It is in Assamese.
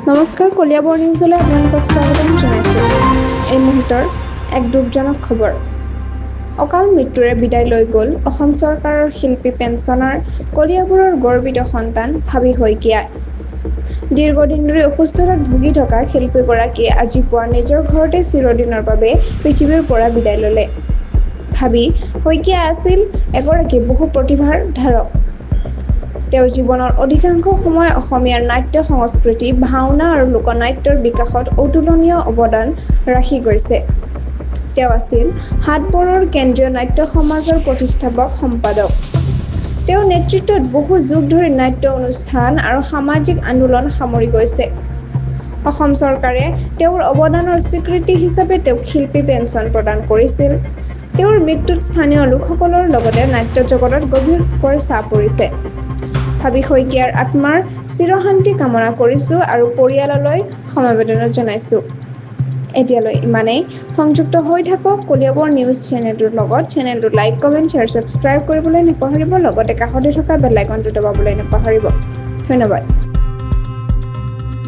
নমস্কাৰ কলিয়াবৰ নিউজলৈ আপোনালোকক স্বাগতম জনাইছোঁ। এই মুহূৰ্তৰ এক দুখজনক খবৰ। অকাল মৃত্যুৰে বিদায় লৈ গ'ল অসম চৰকাৰৰ শিল্পী পেঞ্চনাৰ কলিয়াবৰৰ গৰ্বিত সন্তান ভাবী শইকীয়া। দীৰ্ঘদিন ধৰি অসুস্থতাত ভুগি থকা শিল্পীগৰাকীয়ে আজি পুৱা নিজৰ ঘৰতে চিৰদিনৰ বাবে পৃথিৱীৰ পৰা বিদায় ল'লে। ভাবী শইকীয়া আছিল এগৰাকী বহু প্ৰতিভাৰ ধাৰক। তেওঁ জীৱনৰ অধিকাংশ সময় অসমীয়াৰ নাট্য সংস্কৃতি, ভাওনা আৰু লোকনাট্যৰ বিকাশত অতুলনীয় অৱদান ৰাখি গৈছে। তেওঁ আছিল হাটবৰৰ কেন্দ্ৰীয় নাট্য সমাজৰ প্ৰতিষ্ঠাপক সম্পাদক। তেওঁৰ নেতৃত্বত বহু যুগ ধৰি নাট্য অনুষ্ঠান আৰু সামাজিক আন্দোলন সামৰি গৈছে। অসম চৰকাৰে তেওঁৰ অৱদানৰ স্বীকৃতি হিচাপে তেওঁক শিল্পী পেঞ্চন প্ৰদান কৰিছিল। তেওঁৰ মৃত্যুত স্থানীয় লোকসকলৰ লগতে নাট্য জগতত গভীৰকৈ ছাপ পৰিছে। ভাবী শইকীয়াৰ আত্মাৰ চিৰশান্তি কামনা কৰিছোঁ আৰু পৰিয়াললৈ সমবেদনা জনাইছোঁ। এতিয়ালৈ ইমানেই। সংযুক্ত হৈ থাকক কলিয়াবৰ নিউজ চেনেলটোৰ লগত। চেনেলটো লাইক, কমেণ্ট, শ্বেয়াৰ, ছাবস্ক্ৰাইব কৰিবলৈ নাপাহৰিব। লগতে কাষতে থকা বেল আইকনটো দবাবলৈ নাপাহৰিব। ধন্যবাদ।